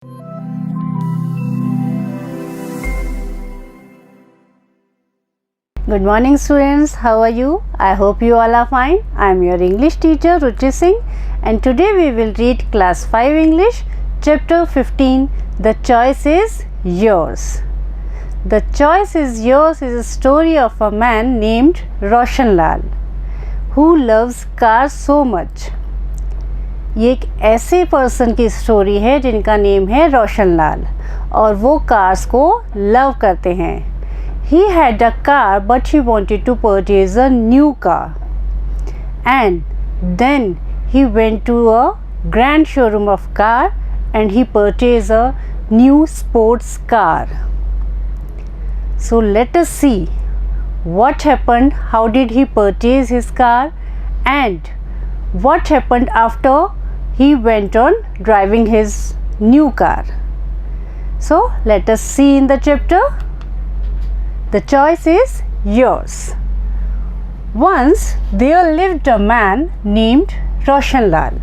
Good morning students, how are you? I hope you all are fine. I am your English teacher Ruchi Singh and today we will read class 5 English chapter 15. The choice is yours. The choice is yours is a story of a man named Roshan Lal who loves cars so much. ये एक ऐसे person की story है जिनका name है रोशन लाल और वो cars को लव करते हैं. He had a car but he wanted to purchase a new car and then he went to a grand showroom of car and he purchased a new sports car. So let us see what happened, how did he purchase his car and what happened after he went on driving his new car. So let us see in the chapter. The choice is yours. Once there lived a man named Roshan Lal.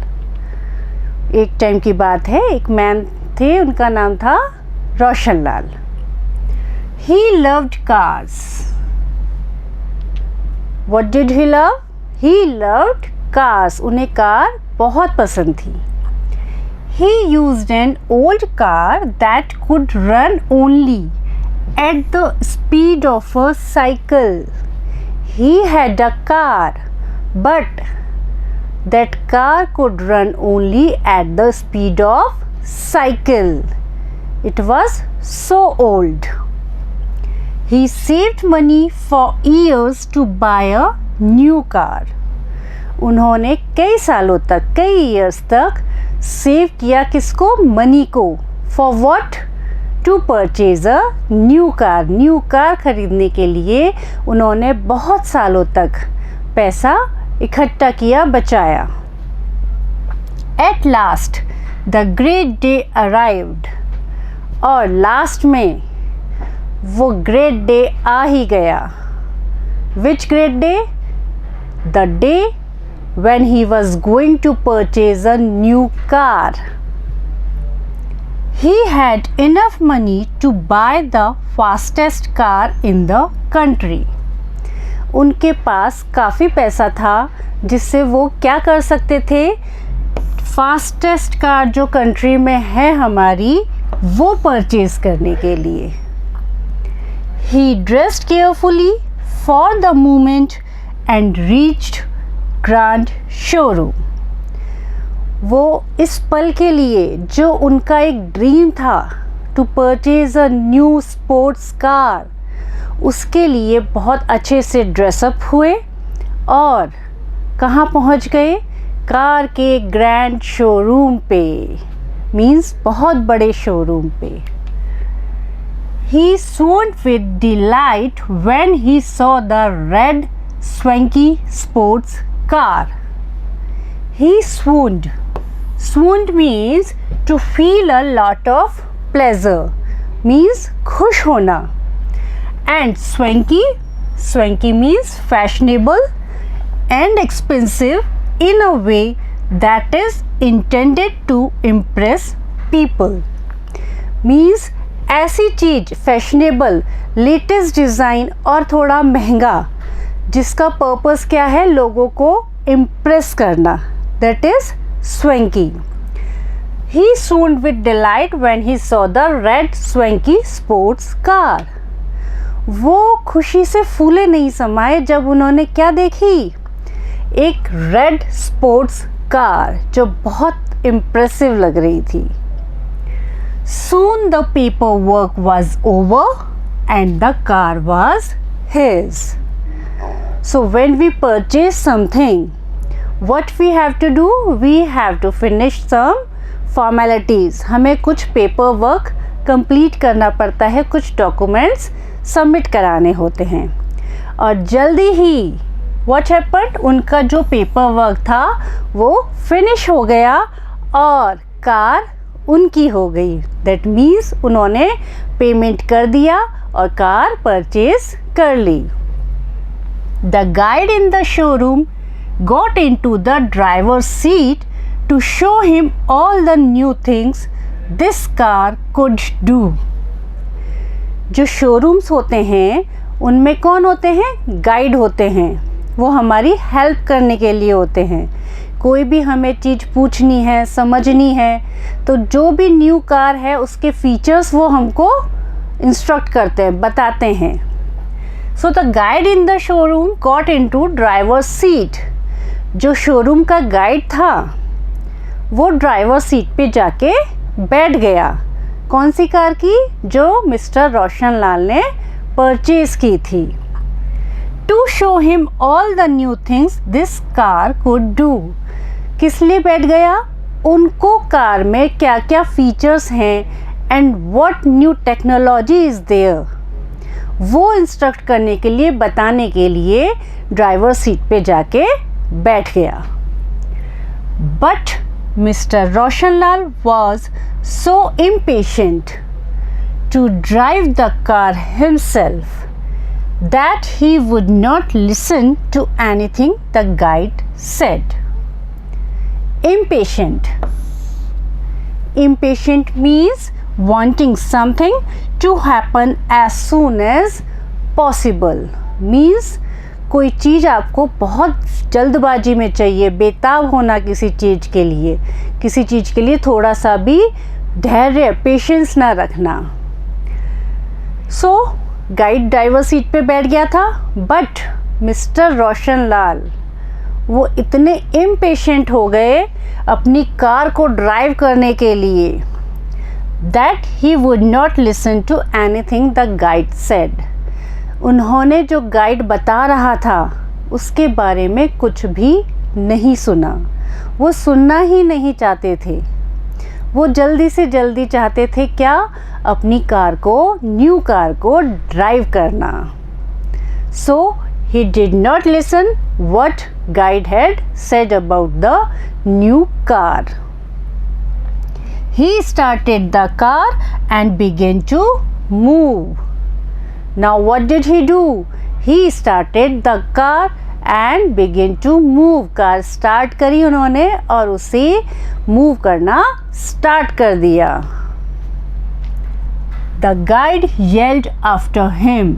एक time की बात है, एक man थे, उनका नाम था Roshan Lal. He loved cars. What did he love? He loved cars. उन्हें कार बहुत पसंद थी. He used an old car that could run only at the speed of a cycle. He had a car, but that car could run only at the speed of cycle. It was so old. He saved money for years to buy a new car. उन्होंने कई सालों तक, कई years तक save किया किसको? Money को. For what? To purchase a new car. New car खरीदने के लिए उन्होंने बहुत सालों तक पैसा इकट्ठा किया, बचाया. At last the great day arrived. और लास्ट में वो ग्रेट डे आ ही गया. Which great day? The day when he was going to purchase a new car. He had enough money to buy the fastest car in the country. उनके पास काफ़ी पैसा था जिससे वो क्या कर सकते थे? फास्टेस्ट कार जो कंट्री में है हमारी, वो परचेज करने के लिए. He dressed carefully for the moment and reached grand showroom. वो इस पल के लिए जो उनका एक ड्रीम था, to purchase a new sports car, उसके लिए बहुत अच्छे से ड्रेसअप हुए और कहाँ पहुँच गए? कार के ग्रैंड शोरूम पे, मीन्स बहुत बड़े शोरूम पे. He swooned with delight when he saw the red swanky sports car. He swooned. Swooned means to feel a lot of pleasure, means खुश होना. And swanky, swanky means fashionable and expensive in a way that is intended to impress people. Means ऐसी चीज़ fashionable, latest design और थोड़ा महंगा, जिसका purpose क्या है? लोगों को इम्प्रेस करना. That is swanky. He swooned with delight when he saw the red swanky sports car. वो खुशी से फूले नहीं समाये जब उन्होंने क्या देखी? एक रेड स्पोर्ट्स कार जो बहुत इम्प्रेसिव लग रही थी. Soon the paperwork was over and the car was his. So when we purchase something, what we have to do? We have to finish some formalities. हमें कुछ पेपर वर्क कंप्लीट करना पड़ता है, कुछ डॉक्यूमेंट्स सबमिट कराने होते हैं. और जल्दी ही what happened? उनका जो पेपर वर्क था वो फिनिश हो गया और कार उनकी हो गई. दैट मीन्स उन्होंने पेमेंट कर दिया और कार परचेज कर ली. The guide in the showroom got into the driver's seat to show him all the new things this car could do. जो शोरूम्स होते हैं उनमें कौन होते हैं? गाइड होते हैं। वो हमारी हेल्प करने के लिए होते हैं। कोई भी हमें चीज़ पूछनी है, समझनी है, तो जो भी न्यू कार है उसके फीचर्स वो हमको इंस्ट्रक्ट करते हैं, बताते हैं। So the guide in the showroom got into driver seat. जो शोरूम का गाइड था वो ड्राइवर सीट पे जाके बैठ गया। कौन सी कार की? जो मिस्टर रोशनलाल ने परचेज की थी। To show him all the new things this car could do. किस लिए बैठ गया? उनको कार में क्या क्या फीचर्स हैं and what new technology is there, वो इंस्ट्रक्ट करने के लिए, बताने के लिए ड्राइवर सीट पे जाके बैठ गया। But mister Roshanlal was so impatient to drive the car himself that he would not listen to anything the guide said. Impatient means wanting something to happen as soon as possible. Means कोई चीज़ आपको बहुत जल्दबाजी में चाहिए, बेताब होना किसी चीज़ के लिए, किसी चीज़ के लिए थोड़ा सा भी धैर्य, पेशेंस ना रखना। सो गाइड ड्राइवर सीट पे बैठ गया था, बट मिस्टर रोशनलाल वो इतने इम्पेशेंट हो गए अपनी कार को ड्राइव करने के लिए that he would not listen to anything the guide said. उन्होंने जो गाइड बता रहा था उसके बारे में कुछ भी नहीं सुना। वो सुनना ही नहीं चाहते थे। वो जल्दी से जल्दी चाहते थे क्या? अपनी कार को, न्यू कार को ड्राइव करना। सो he did not listen what guide had said about the new car. He started the car and began to move. Now what did he do? He started the car and began to move. Car start करी उन्होंने और उसे move करना start कर दिया। The guide yelled after him,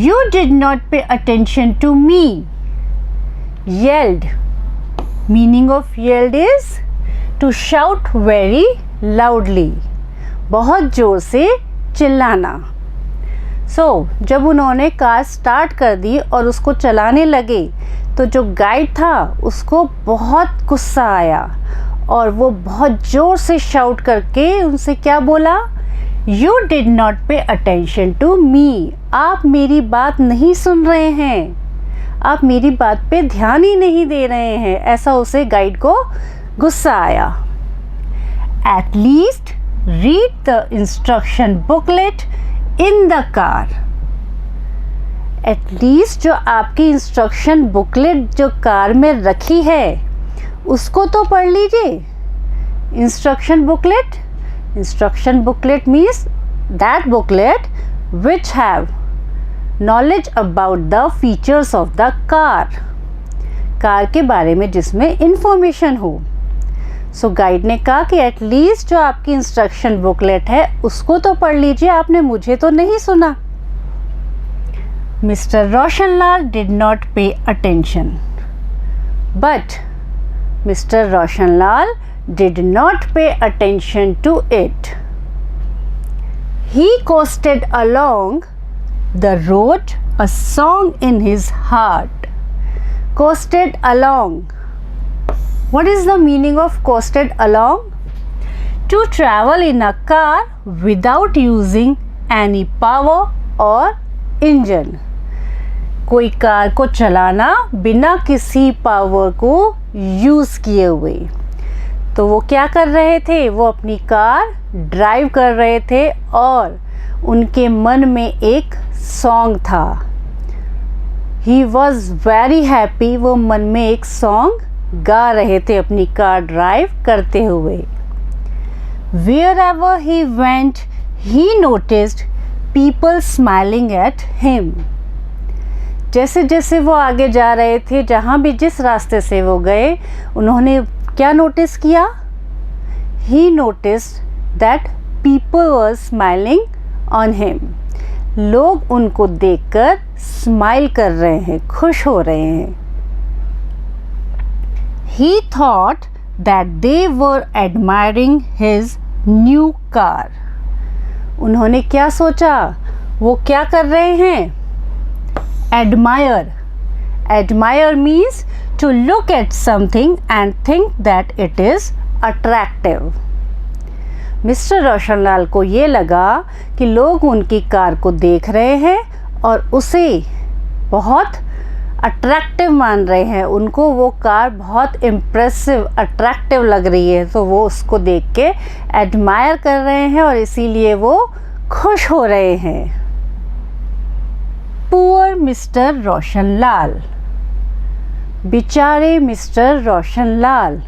"You did not pay attention to me." Yelled, meaning of yelled is to shout very loudly, बहुत ज़ोर से चिल्लाना। जब उन्होंने कार स्टार्ट कर दी और उसको चलाने लगे तो जो गाइड था उसको बहुत गुस्सा आया और वो बहुत ज़ोर से शाउट करके उनसे क्या बोला? You did not pay attention to me. आप मेरी बात नहीं सुन रहे हैं, आप मेरी बात पे ध्यान ही नहीं दे रहे हैं। ऐसा उसे गाइड को गुस्सा आया। At least read the instruction booklet in the car. At least जो आपकी इंस्ट्रक्शन बुकलेट जो कार में रखी है उसको तो पढ़ लीजिए। Instruction booklet means that booklet which have knowledge about the features of the car. Car के बारे में जिसमें इंफॉर्मेशन हो। सो गाइड ने कहा कि एटलीस्ट जो आपकी इंस्ट्रक्शन बुकलेट है उसको तो पढ़ लीजिए, आपने मुझे तो नहीं सुना। Mister Roshanlal did not pay attention, but mister Roshanlal did not pay attention to it. He coasted along the road, a song in his heart. Coasted along. What is the meaning of coasted along? To travel in a car without using any power or engine. कोई car को चलाना बिना किसी power को use किए हुए। तो वो क्या कर रहे थे? वो अपनी कार ड्राइव कर रहे थे और उनके मन में एक सॉन्ग था। He was very happy. वो मन में एक सॉन्ग गा रहे थे अपनी कार ड्राइव करते हुए। Wherever he went he noticed people smiling at him. जैसे जैसे वो आगे जा रहे थे, जहाँ भी जिस रास्ते से वो गए, उन्होंने क्या नोटिस किया? ही noticed that people were smiling on him. लोग उनको देखकर स्माइल कर रहे हैं, खुश हो रहे हैं. He thought that they were admiring his new car. उन्होंने क्या सोचा? वो क्या कर रहे हैं? Admire. Admire means to look at something and think that it is attractive. Mister Roshanlal को ये लगा कि लोग उनकी कार को देख रहे हैं और उसे बहुत अट्रैक्टिव मान रहे हैं. उनको वो कार बहुत इम्प्रेसिव, अट्रैक्टिव लग रही है, तो वो उसको देख के एडमायर कर रहे हैं और इसीलिए वो खुश हो रहे हैं. Poor mister Roshanlal. बेचारे mister Roshanlal.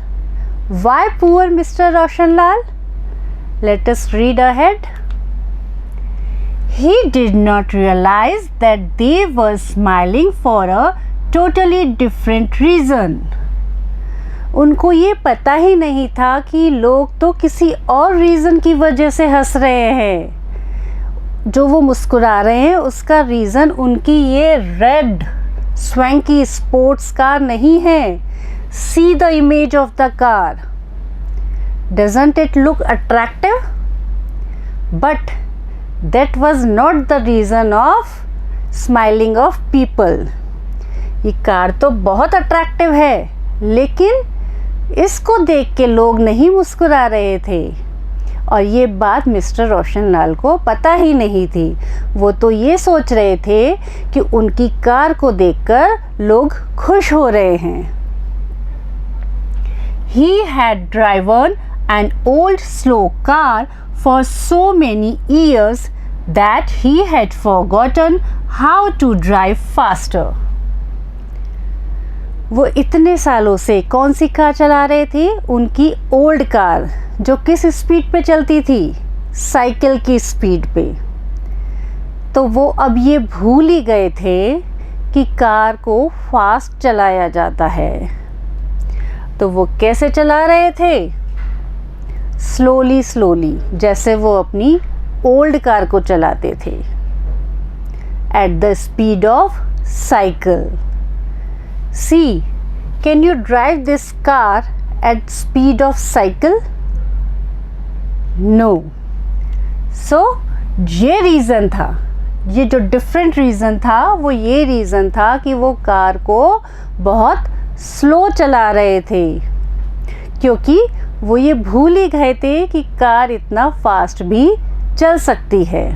Why poor Mr. Roshanlal? Let us read ahead. He did not realize that they were smiling for a totally different reason. उनको ये पता ही नहीं था कि लोग तो किसी और रीज़न की वजह से हंस रहे हैं. जो वो मुस्कुरा रहे हैं उसका रीज़न उनकी ये रेड स्वैंकी स्पोर्ट्स कार नहीं है. See the image of the car. Doesn't it look attractive? But that was not the reason of smiling of people. ये कार तो बहुत अट्रैक्टिव है, लेकिन इसको देख के लोग नहीं मुस्कुरा रहे थे. और ये बात मिस्टर रोशनलाल को पता ही नहीं थी. वो तो ये सोच रहे थे कि उनकी कार को देखकर लोग खुश हो रहे हैं. He had driven an old slow car for so many years that he had forgotten how to drive faster. वो इतने सालों से कौन सी कार चला रहे थे? उनकी ओल्ड कार, जो किस स्पीड पे चलती थी? साइकिल की स्पीड पे. तो वो अब ये भूल ही गए थे कि कार को फास्ट चलाया जाता है. तो वो कैसे चला रहे थे? स्लोली स्लोली, जैसे वो अपनी ओल्ड कार को चलाते थे. At the speed of cycle. See, can you drive this car at speed of cycle? No. So, ये रीज़न था, ये जो डिफरेंट रीज़न था वो ये रीज़न था कि वो कार को बहुत स्लो चला रहे थे, क्योंकि वो ये भूल ही गए थे कि कार इतना फास्ट भी चल सकती है.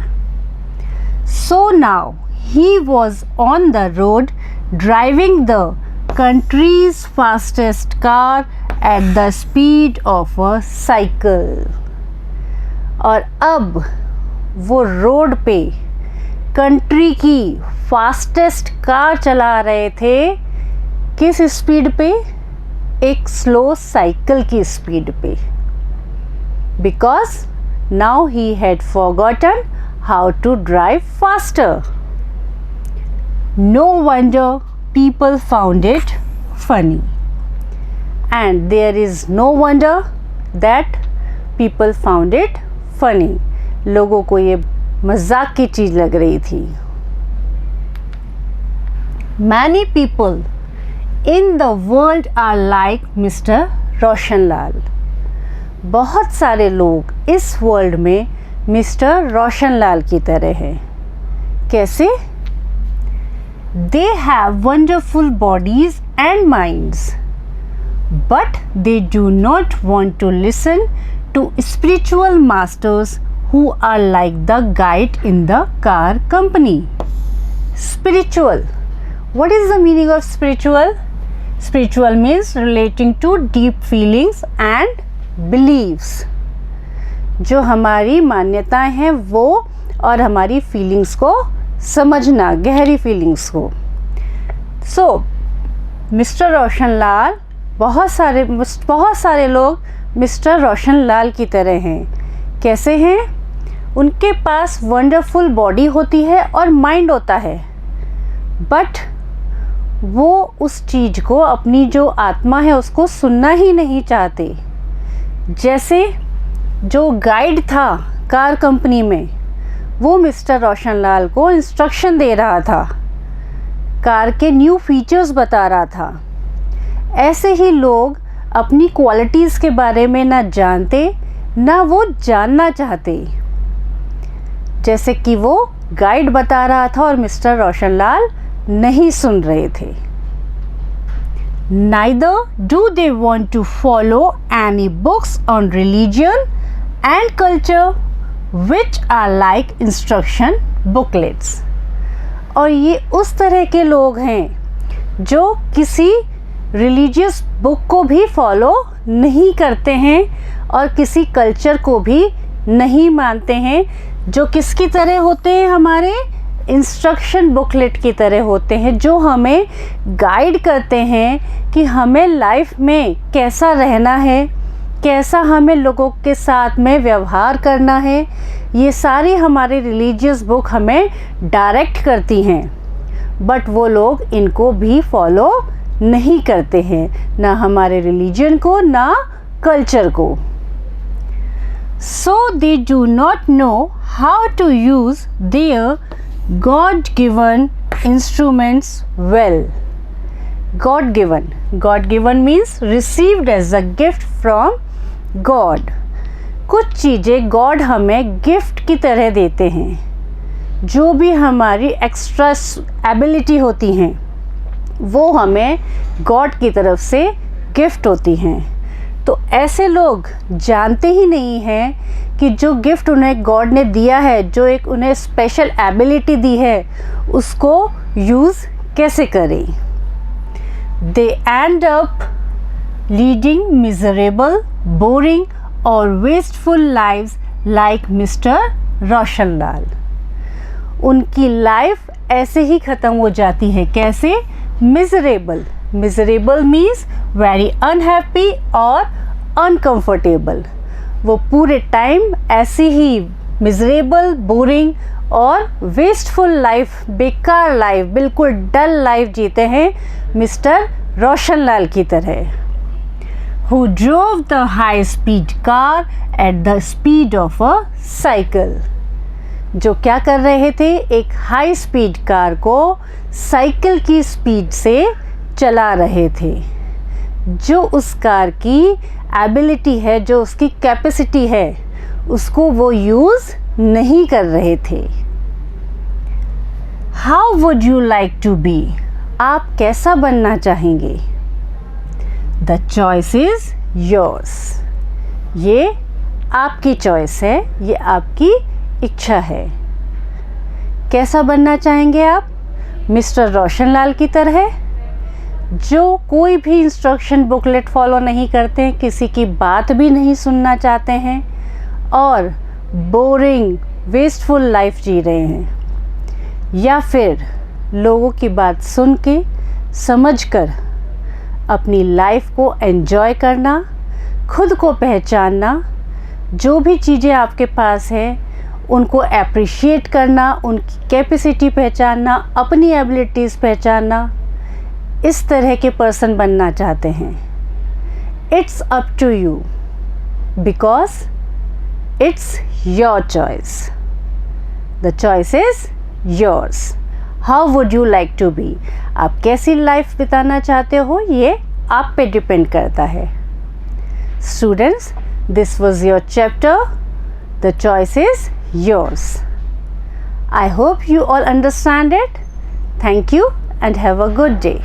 So now he was on the road driving the country's fastest car at the speed of a cycle. और अब वो रोड पे कंट्री की फास्टेस्ट कार चला रहे थे. किस स्पीड पे? एक स्लो साइकिल की स्पीड पे. Because now he had forgotten how to drive faster. No wonder people found it funny. And there is no wonder that people found it funny. लोगों को ये मजाक की चीज़ लग रही थी. Many people in the world are like Mr. Roshanlal. बहुत सारे लोग इस वर्ल्ड में मिस्टर रोशनलाल की तरह हैं. कैसे? They have wonderful bodies and minds, but they do not want to listen to spiritual masters who are like the guide in the car company. Spiritual. What is the meaning of spiritual? Spiritual means relating to deep feelings and beliefs. जो हमारी मान्यताएं हैं वो और हमारी feelings को समझना, गहरी फीलिंग्स को. सो मिस्टर रोशनलाल, बहुत सारे लोग मिस्टर रोशनलाल की तरह हैं. कैसे हैं? उनके पास वंडरफुल बॉडी होती है और माइंड होता है, बट वो उस चीज़ को, अपनी जो आत्मा है उसको सुनना ही नहीं चाहते. जैसे जो गाइड था कार कंपनी में, वो मिस्टर रोशनलाल को इंस्ट्रक्शन दे रहा था, कार के न्यू फीचर्स बता रहा था। ऐसे ही लोग अपनी क्वालिटीज़ के बारे में ना जानते ना वो जानना चाहते। जैसे कि वो गाइड बता रहा था और मिस्टर रोशनलाल नहीं सुन रहे थे। Neither do they want to follow any books on religion and culture which are like instruction booklets। और ये उस तरह के लोग हैं जो किसी रिलीजियस बुक को भी फॉलो नहीं करते हैं और किसी कल्चर को भी नहीं मानते हैं, जो किसकी तरह होते हैं, हमारे इंस्ट्रक्शन बुकलेट की तरह होते हैं, जो हमें गाइड करते हैं कि हमें लाइफ में कैसा रहना है, कैसा हमें लोगों के साथ में व्यवहार करना है। ये सारी हमारी रिलीजियस बुक हमें डायरेक्ट करती हैं, बट वो लोग इनको भी फॉलो नहीं करते हैं, ना हमारे रिलीजन को ना कल्चर को। So they do not know how to use their God-given instruments well। God-given means received as a gift from God। कुछ चीज़ें गॉड हमें गिफ्ट की तरह देते हैं, जो भी हमारी एक्स्ट्रा एबिलिटी होती हैं वो हमें गॉड की तरफ से गिफ्ट होती हैं। तो ऐसे लोग जानते ही नहीं हैं कि जो गिफ्ट उन्हें गॉड ने दिया है, जो एक उन्हें स्पेशल एबिलिटी दी है, उसको यूज़ कैसे करें। They end up leading miserable, boring और wasteful lives like mister Roshanlal. उनकी लाइफ ऐसे ही ख़त्म हो जाती है। कैसे? मिजरेबल मीन्स वेरी अनहैप्पी और अनकंफर्टेबल। वो पूरे टाइम ऐसी ही मिजरेबल, बोरिंग और वेस्टफुल लाइफ, बेकार लाइफ, बिल्कुल डल लाइफ जीते हैं मिस्टर रोशनलाल की तरह। Who drove the high speed car at the speed of a cycle। जो क्या कर रहे थे? एक हाई स्पीड कार को साइकिल की स्पीड से चला रहे थे। जो उस कार की एबिलिटी है, जो उसकी कैपेसिटी है, उसको वो यूज़ नहीं कर रहे थे। How would you like to be? आप कैसा बनना चाहेंगे? The choice is yours. ये आपकी चॉइस है, ये आपकी इच्छा है। कैसा बनना चाहेंगे आप? मिस्टर रोशनलाल की तरह, जो कोई भी इंस्ट्रक्शन बुकलेट फॉलो नहीं करते हैं, किसी की बात भी नहीं सुनना चाहते हैं और बोरिंग वेस्टफुल लाइफ जी रहे हैं, या फिर लोगों की बात सुन के समझकर अपनी लाइफ को एंजॉय करना, खुद को पहचानना, जो भी चीज़ें आपके पास हैं उनको एप्रिशिएट करना, उनकी कैपेसिटी पहचानना, अपनी एबिलिटीज़ पहचानना, इस तरह के पर्सन बनना चाहते हैं। It's up to you, because it's your choice. The choice is yours. How would you like to be? आप कैसी लाइफ बिताना चाहते हो, ये आप पे डिपेंड करता है। Students, this was your chapter, the choice is yours। I hope you all understand it. Thank you and have a good day.